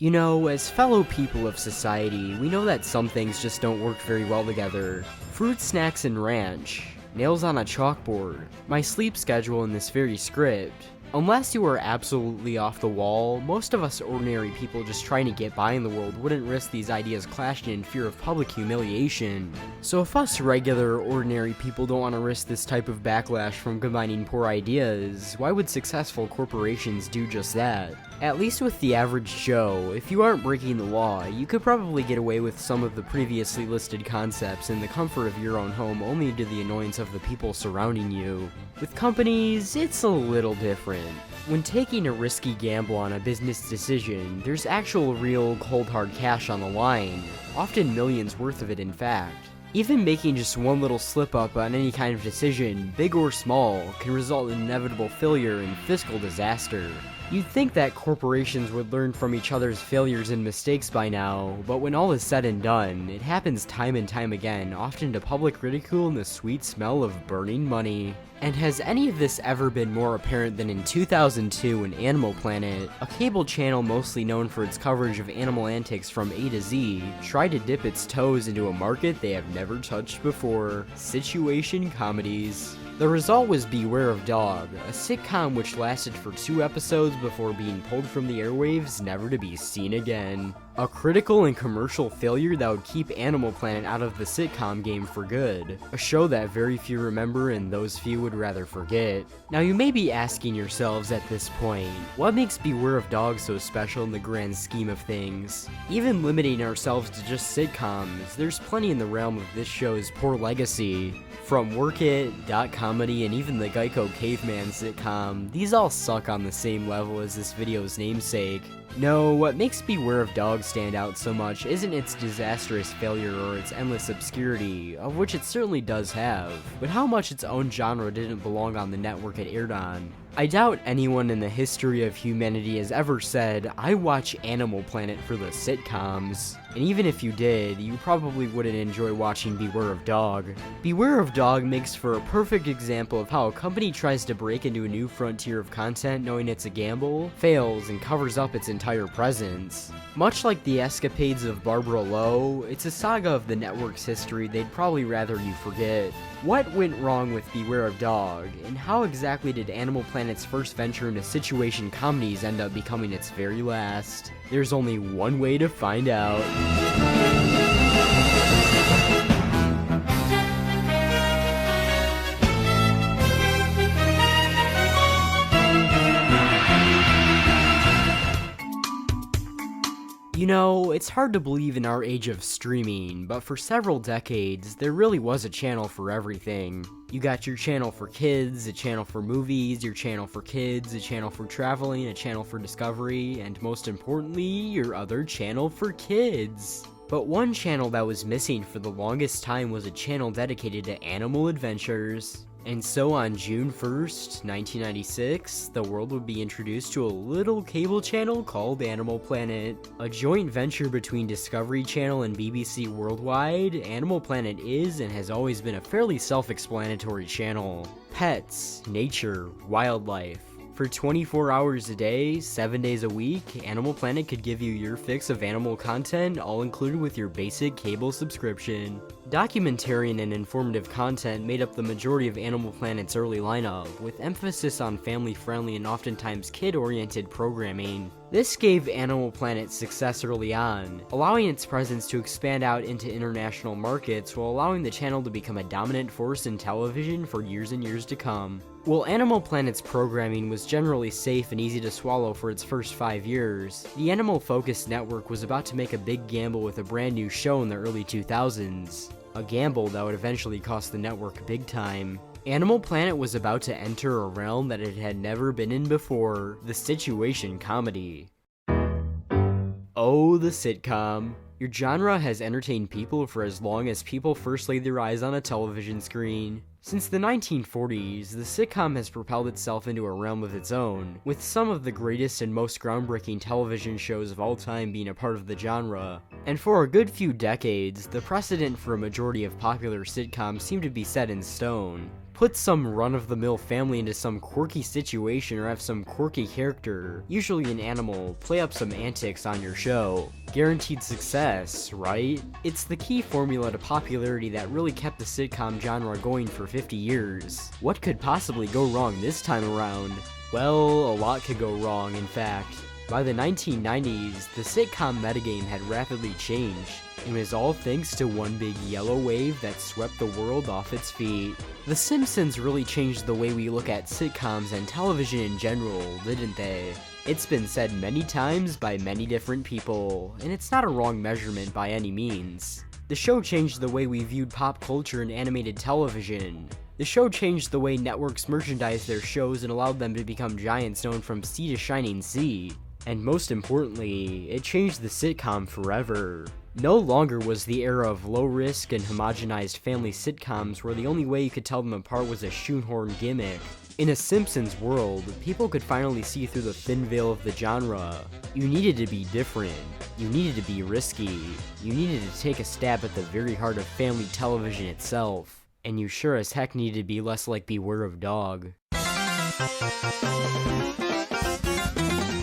You know, as fellow people of society, we know that some things just don't work very well together. Fruit snacks and ranch, nails on a chalkboard, my sleep schedule in this very script. Unless you are absolutely off the wall, most of us ordinary people just trying to get by in the world wouldn't risk these ideas clashing in fear of public humiliation. So if us regular, ordinary people don't want to risk this type of backlash from combining poor ideas, why would successful corporations do just that? At least with the average Joe, if you aren't breaking the law, you could probably get away with some of the previously listed concepts in the comfort of your own home only to the annoyance of the people surrounding you. With companies, it's a little different. When taking a risky gamble on a business decision, there's actual real cold hard cash on the line, often millions worth of it in fact. Even making just one little slip up on any kind of decision, big or small, can result in inevitable failure and fiscal disaster. You'd think that corporations would learn from each other's failures and mistakes by now, but when all is said and done, it happens time and time again, often to public ridicule and the sweet smell of burning money. And has any of this ever been more apparent than in 2002 in Animal Planet, a cable channel mostly known for its coverage of animal antics from A to Z, tried to dip its toes into a market they have never touched before: situation comedies. The result was Beware of Dog, a sitcom which lasted for 2 episodes before being pulled from the airwaves, never to be seen again. A critical and commercial failure that would keep Animal Planet out of the sitcom game for good. A show that very few remember and those few would rather forget. Now you may be asking yourselves at this point, what makes Beware of Dog so special in the grand scheme of things? Even limiting ourselves to just sitcoms, there's plenty in the realm of this show's poor legacy. From Work It, Dot Comedy, and even the Geico Caveman sitcom, these all suck on the same level as this video's namesake. No, what makes Beware of Dog stand out so much isn't its disastrous failure or its endless obscurity, of which it certainly does have, but how much its own genre didn't belong on the network it aired on. I doubt anyone in the history of humanity has ever said, "I watch Animal Planet for the sitcoms." And even if you did, you probably wouldn't enjoy watching Beware of Dog. Beware of Dog makes for a perfect example of how a company tries to break into a new frontier of content knowing it's a gamble, fails, and covers up its entire presence. Much like the escapades of Barbara Lowe, it's a saga of the network's history they'd probably rather you forget. What went wrong with Beware of Dog, and how exactly did Animal Planet's first venture into situation comedies end up becoming its very last? There's only one way to find out. You know, it's hard to believe in our age of streaming, but for several decades, there really was a channel for everything. You got your channel for kids, a channel for movies, your channel for kids, a channel for traveling, a channel for discovery, and most importantly, your other channel for kids. But one channel that was missing for the longest time was a channel dedicated to animal adventures. And so on June 1st, 1996, the world would be introduced to a little cable channel called Animal Planet. A joint venture between Discovery Channel and BBC Worldwide, Animal Planet is and has always been a fairly self-explanatory channel. Pets, nature, wildlife. For 24 hours a day, 7 days a week, Animal Planet could give you your fix of animal content, all included with your basic cable subscription. Documentarian and informative content made up the majority of Animal Planet's early lineup, with emphasis on family-friendly and oftentimes kid-oriented programming. This gave Animal Planet success early on, allowing its presence to expand out into international markets while allowing the channel to become a dominant force in television for years and years to come. While Animal Planet's programming was generally safe and easy to swallow for its first 5 years, the animal-focused network was about to make a big gamble with a brand new show in the early 2000s. A gamble that would eventually cost the network big time. Animal Planet was about to enter a realm that it had never been in before, the situation comedy. Oh, the sitcom. Your genre has entertained people for as long as people first laid their eyes on a television screen. Since the 1940s, the sitcom has propelled itself into a realm of its own, with some of the greatest and most groundbreaking television shows of all time being a part of the genre. And for a good few decades, the precedent for a majority of popular sitcoms seemed to be set in stone. Put some run-of-the-mill family into some quirky situation or have some quirky character, usually an animal, play up some antics on your show. Guaranteed success, right? It's the key formula to popularity that really kept the sitcom genre going for 50 years. What could possibly go wrong this time around? Well, a lot could go wrong, in fact. By the 1990s, the sitcom metagame had rapidly changed. It was all thanks to one big yellow wave that swept the world off its feet. The Simpsons really changed the way we look at sitcoms and television in general, didn't they? It's been said many times by many different people, and it's not a wrong measurement by any means. The show changed the way we viewed pop culture and animated television. The show changed the way networks merchandised their shows and allowed them to become giants known from sea to shining sea. And most importantly, it changed the sitcom forever. No longer was the era of low-risk and homogenized family sitcoms where the only way you could tell them apart was a shoehorn gimmick. In a Simpsons world, people could finally see through the thin veil of the genre. You needed to be different. You needed to be risky. You needed to take a stab at the very heart of family television itself. And you sure as heck needed to be less like Beware of Dog.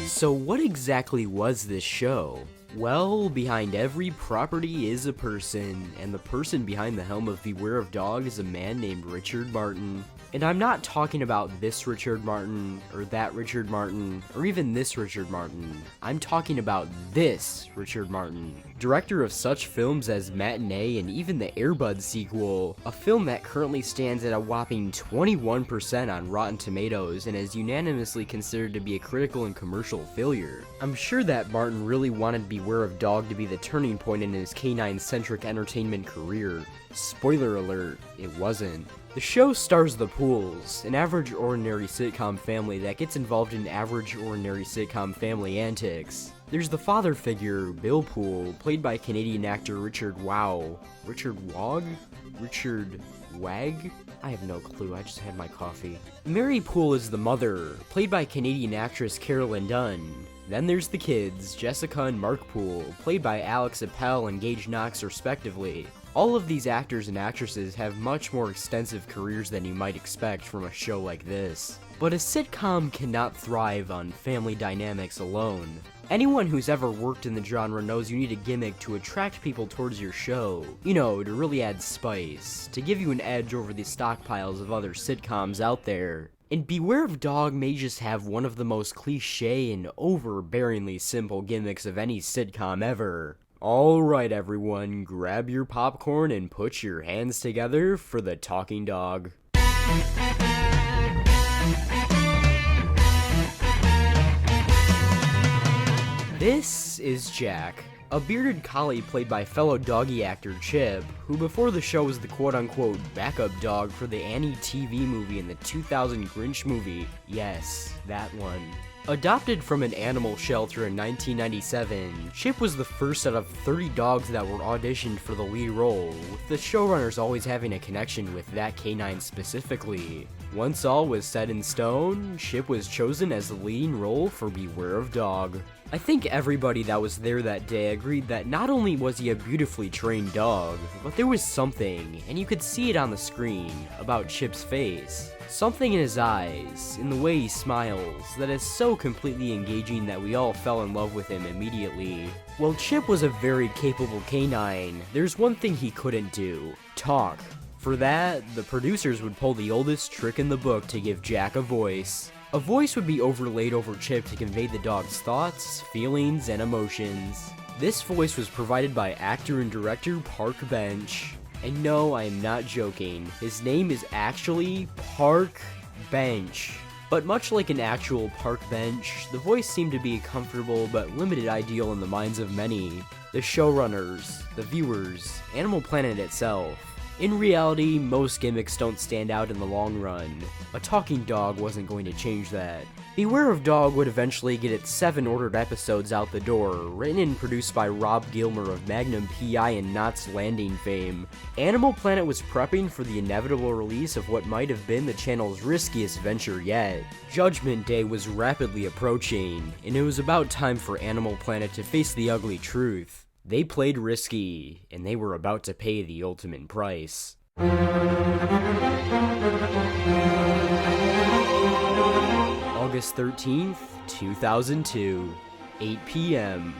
So what exactly was this show? Well, behind every property is a person, and the person behind the helm of Beware of Dog is a man named Richard Martin. And I'm not talking about this Richard Martin, or that Richard Martin, or even this Richard Martin. I'm talking about this Richard Martin. Director of such films as Matinee and even the Air Bud sequel, a film that currently stands at a whopping 21% on Rotten Tomatoes and is unanimously considered to be a critical and commercial failure. I'm sure that Martin really wanted Beware of Dog to be the turning point in his canine-centric entertainment career. Spoiler alert, it wasn't. The show stars the Pools, an average ordinary sitcom family that gets involved in average ordinary sitcom family antics. There's the father figure, Bill Poole, played by Canadian actor Richard Wag? I have no clue, I just had my coffee. Mary Poole is the mother, played by Canadian actress Carolyn Dunn. Then there's the kids, Jessica and Mark Poole, played by Alex Appel and Gage Knox respectively. All of these actors and actresses have much more extensive careers than you might expect from a show like this. But a sitcom cannot thrive on family dynamics alone. Anyone who's ever worked in the genre knows you need a gimmick to attract people towards your show. You know, to really add spice, to give you an edge over the stockpiles of other sitcoms out there. And Beware of Dog may just have one of the most cliche and overbearingly simple gimmicks of any sitcom ever. Alright everyone, grab your popcorn and put your hands together for the talking dog. This is Jack, a bearded collie played by fellow doggy actor Chip, who before the show was the quote-unquote backup dog for the Annie TV movie and the 2000 Grinch movie. Yes, that one. Adopted from an animal shelter in 1997, Chip was the first out of 30 dogs that were auditioned for the lead role, with the showrunners always having a connection with that canine specifically. Once all was set in stone, Chip was chosen as the leading role for Beware of Dog. I think everybody that was there that day agreed that not only was he a beautifully trained dog, but there was something, and you could see it on the screen, about Chip's face. Something in his eyes, in the way he smiles, that is so completely engaging that we all fell in love with him immediately. While Chip was a very capable canine, there's one thing he couldn't do: talk. For that, the producers would pull the oldest trick in the book to give Jack a voice. A voice would be overlaid over Chip to convey the dog's thoughts, feelings, and emotions. This voice was provided by actor and director Park Bench. And no, I am not joking, his name is actually Park Bench. But much like an actual park bench, the voice seemed to be a comfortable but limited ideal in the minds of many. The showrunners, the viewers, Animal Planet itself. In reality, most gimmicks don't stand out in the long run. A talking dog wasn't going to change that. Beware of Dog would eventually get its 7 ordered episodes out the door, written and produced by Rob Gilmer of Magnum P.I. and Knots Landing fame. Animal Planet was prepping for the inevitable release of what might have been the channel's riskiest venture yet. Judgment Day was rapidly approaching, and it was about time for Animal Planet to face the ugly truth. They played risky, and they were about to pay the ultimate price. August 13th, 2002, 8 p.m.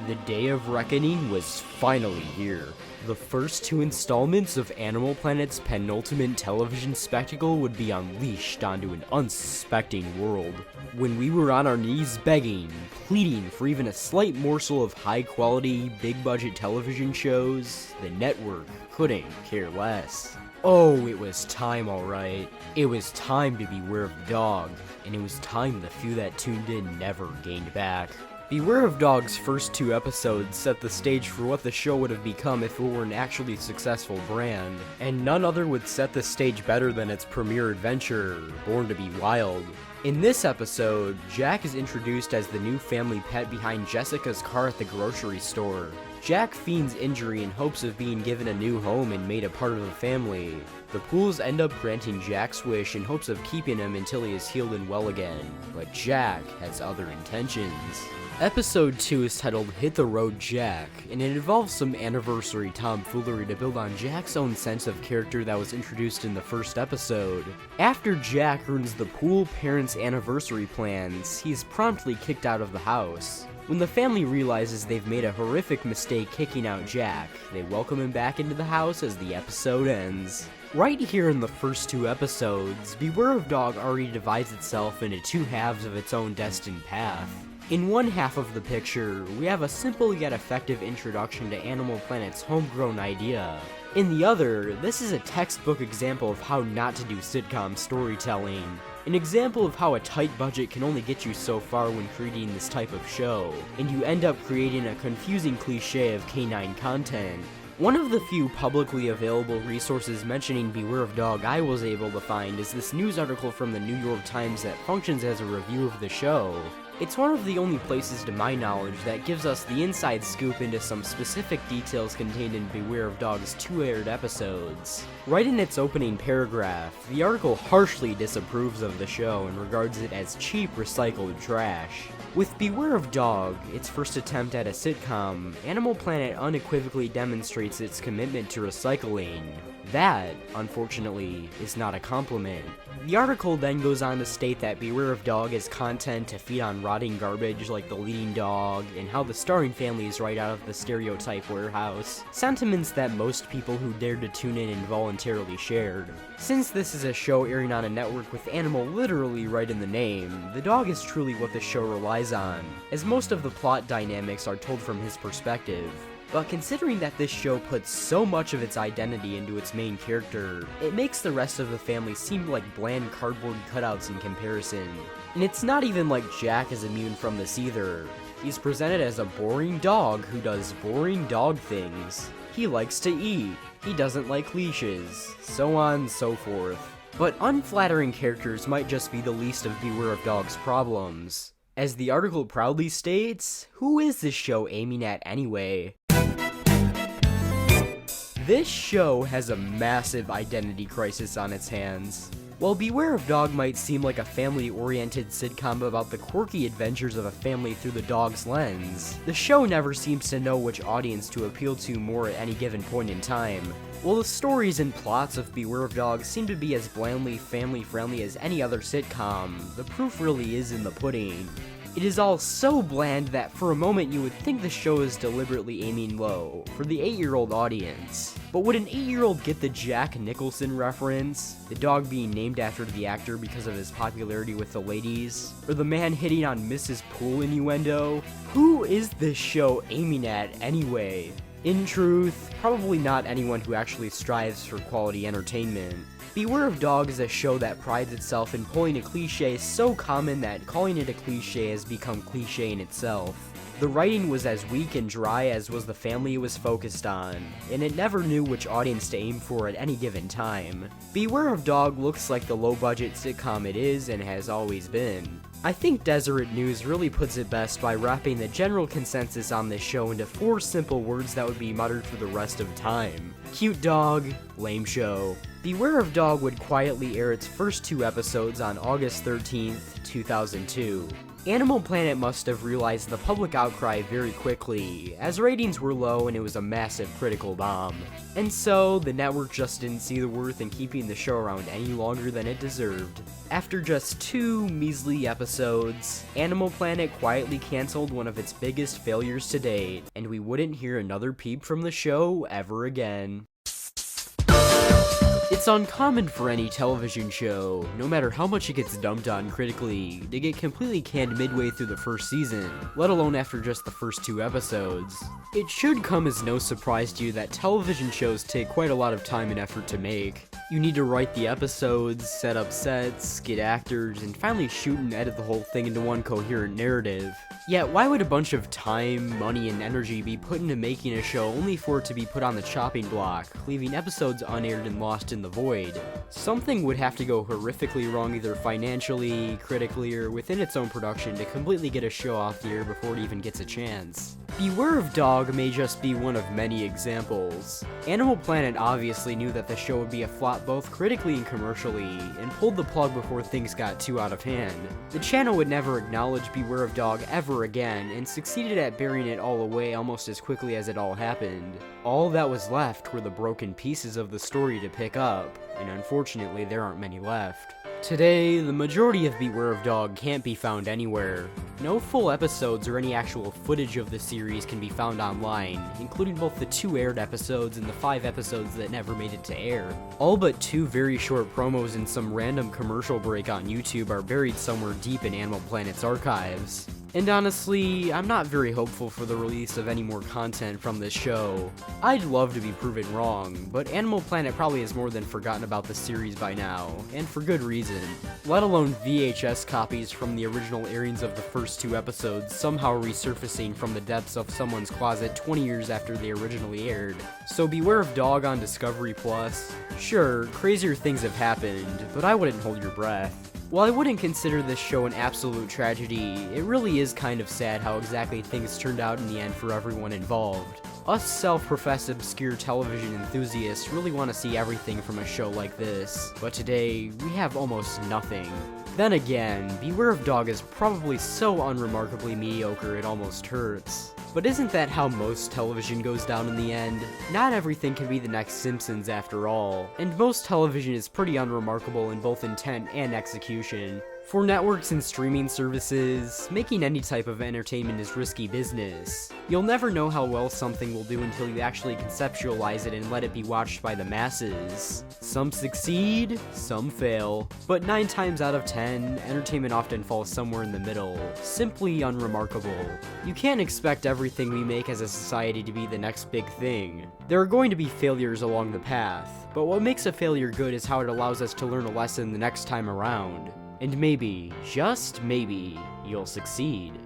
The day of reckoning was finally here. The first two installments of Animal Planet's penultimate television spectacle would be unleashed onto an unsuspecting world. When we were on our knees begging, pleading for even a slight morsel of high-quality, big-budget television shows, the network couldn't care less. Oh, it was time, alright. It was time to beware of the dog, and it was time the few that tuned in never gained back. Beware of Dog's first two episodes set the stage for what the show would have become if it were an actually successful brand, and none other would set the stage better than its premiere adventure, Born to Be Wild. In this episode, Jack is introduced as the new family pet behind Jessica's car at the grocery store. Jack feigns injury in hopes of being given a new home and made a part of the family. The Pools end up granting Jack's wish in hopes of keeping him until he is healed and well again, but Jack has other intentions. Episode 2 is titled Hit the Road Jack, and it involves some anniversary tomfoolery to build on Jack's own sense of character that was introduced in the first episode. After Jack ruins the Pool parents' anniversary plans, he is promptly kicked out of the house. When the family realizes they've made a horrific mistake kicking out Jack, they welcome him back into the house as the episode ends. Right here in the first two episodes, Beware of Dog already divides itself into two halves of its own destined path. In one half of the picture, we have a simple yet effective introduction to Animal Planet's homegrown idea. In the other, this is a textbook example of how not to do sitcom storytelling. An example of how a tight budget can only get you so far when creating this type of show, and you end up creating a confusing cliche of canine content. One of the few publicly available resources mentioning Beware of Dog I was able to find is this news article from the New York Times that functions as a review of the show. It's one of the only places to my knowledge that gives us the inside scoop into some specific details contained in Beware of Dog's two aired episodes. Right in its opening paragraph, the article harshly disapproves of the show and regards it as cheap recycled trash. With Beware of Dog, its first attempt at a sitcom, Animal Planet unequivocally demonstrates its commitment to recycling. That, unfortunately, is not a compliment. The article then goes on to state that Beware of Dog is content to feed on rotting garbage like the leading dog, and how the starring family is right out of the stereotype warehouse, sentiments that most people who dared to tune in involuntarily shared. Since this is a show airing on a network with animal literally right in the name, the dog is truly what the show relies on, as most of the plot dynamics are told from his perspective. But considering that this show puts so much of its identity into its main character, it makes the rest of the family seem like bland cardboard cutouts in comparison. And it's not even like Jack is immune from this either. He's presented as a boring dog who does boring dog things. He likes to eat, he doesn't like leashes, so on and so forth. But unflattering characters might just be the least of Beware of Dog's problems. As the article proudly states, who is this show aiming at anyway? This show has a massive identity crisis on its hands. While Beware of Dog might seem like a family-oriented sitcom about the quirky adventures of a family through the dog's lens, the show never seems to know which audience to appeal to more at any given point in time. While the stories and plots of Beware of Dog seem to be as blandly family-friendly as any other sitcom, the proof really is in the pudding. It is all so bland that for a moment you would think the show is deliberately aiming low, for the 8-year-old audience. But would an 8-year-old get the Jack Nicholson reference? The dog being named after the actor because of his popularity with the ladies? Or the man hitting on Mrs. Poole innuendo? Who is this show aiming at anyway? In truth, probably not anyone who actually strives for quality entertainment. Beware of Dog is a show that prides itself in pulling a cliche so common that calling it a cliche has become cliche in itself. The writing was as weak and dry as was the family it was focused on, and it never knew which audience to aim for at any given time. Beware of Dog looks like the low-budget sitcom it is and has always been. I think Deseret News really puts it best by wrapping the general consensus on this show into 4 simple words that would be muttered for the rest of time. Cute dog, lame show. Beware of Dog would quietly air its first 2 episodes on August 13th, 2002. Animal Planet must have realized the public outcry very quickly, as ratings were low and it was a massive critical bomb. And so, the network just didn't see the worth in keeping the show around any longer than it deserved. After just 2 measly episodes, Animal Planet quietly canceled one of its biggest failures to date, and we wouldn't hear another peep from the show ever again. It's uncommon for any television show, no matter how much it gets dumped on critically, to get completely canned midway through the first season, let alone after just the first 2 episodes. It should come as no surprise to you that television shows take quite a lot of time and effort to make. You need to write the episodes, set up sets, get actors, and finally shoot and edit the whole thing into one coherent narrative. Yet, why would a bunch of time, money, and energy be put into making a show only for it to be put on the chopping block, leaving episodes unaired and lost in the void? Something would have to go horrifically wrong either financially, critically, or within its own production to completely get a show off the air before it even gets a chance. Beware of Dog may just be one of many examples. Animal Planet obviously knew that the show would be a flop both critically and commercially, and pulled the plug before things got too out of hand. The channel would never acknowledge Beware of Dog ever again, and succeeded at burying it all away almost as quickly as it all happened. All that was left were the broken pieces of the story to pick up, and unfortunately there aren't many left. Today, the majority of Beware of Dog can't be found anywhere. No full episodes or any actual footage of the series can be found online, including both the 2 aired episodes and the 5 episodes that never made it to air. All but 2 very short promos and some random commercial break on YouTube are buried somewhere deep in Animal Planet's archives. And honestly, I'm not very hopeful for the release of any more content from this show. I'd love to be proven wrong, but Animal Planet probably has more than forgotten about the series by now, and for good reason. Let alone VHS copies from the original airings of the first 2 episodes somehow resurfacing from the depths of someone's closet 20 years after they originally aired. So Beware of Dog on Discovery Plus? Sure, crazier things have happened, but I wouldn't hold your breath. While I wouldn't consider this show an absolute tragedy, it really is kind of sad how exactly things turned out in the end for everyone involved. Us self-professed obscure television enthusiasts really want to see everything from a show like this, but today, we have almost nothing. Then again, Beware of Dog is probably so unremarkably mediocre it almost hurts. But isn't that how most television goes down in the end? Not everything can be the next Simpsons after all, and most television is pretty unremarkable in both intent and execution. For networks and streaming services, making any type of entertainment is risky business. You'll never know how well something will do until you actually conceptualize it and let it be watched by the masses. Some succeed, some fail, but 9 times out of 10, entertainment often falls somewhere in the middle, simply unremarkable. You can't expect everything we make as a society to be the next big thing. There are going to be failures along the path, but what makes a failure good is how it allows us to learn a lesson the next time around. And maybe, just maybe, you'll succeed.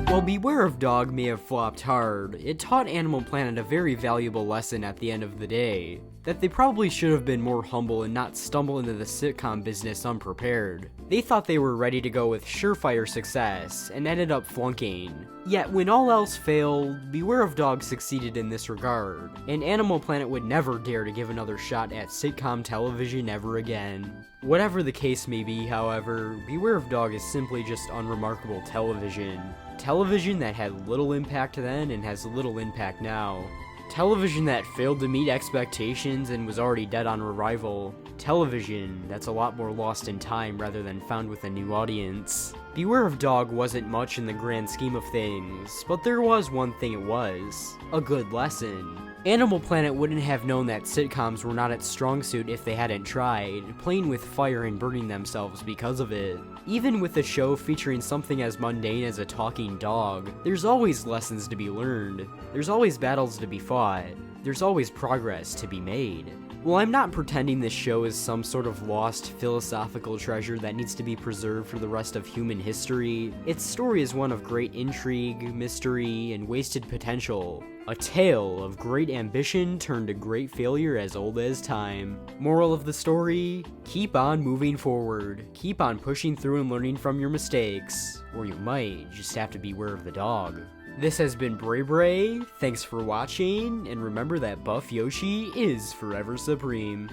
While Beware of Dog may have flopped hard, it taught Animal Planet a very valuable lesson at the end of the day. That they probably should have been more humble and not stumble into the sitcom business unprepared. They thought they were ready to go with surefire success, and ended up flunking. Yet when all else failed, Beware of Dog succeeded in this regard, and Animal Planet would never dare to give another shot at sitcom television ever again. Whatever the case may be, however, Beware of Dog is simply just unremarkable television. Television that had little impact then and has little impact now. Television that failed to meet expectations and was already dead on arrival. Television that's a lot more lost in time rather than found with a new audience. Beware of Dog wasn't much in the grand scheme of things, but there was one thing it was. A good lesson. Animal Planet wouldn't have known that sitcoms were not its strong suit if they hadn't tried, playing with fire and burning themselves because of it. Even with a show featuring something as mundane as a talking dog, there's always lessons to be learned. There's always battles to be fought. There's always progress to be made. While I'm not pretending this show is some sort of lost philosophical treasure that needs to be preserved for the rest of human history, its story is one of great intrigue, mystery, and wasted potential. A tale of great ambition turned to great failure as old as time. Moral of the story? Keep on moving forward. Keep on pushing through and learning from your mistakes. Or you might just have to beware of the dog. This has been BrayBray, thanks for watching, and remember that Buff Yoshi is forever supreme.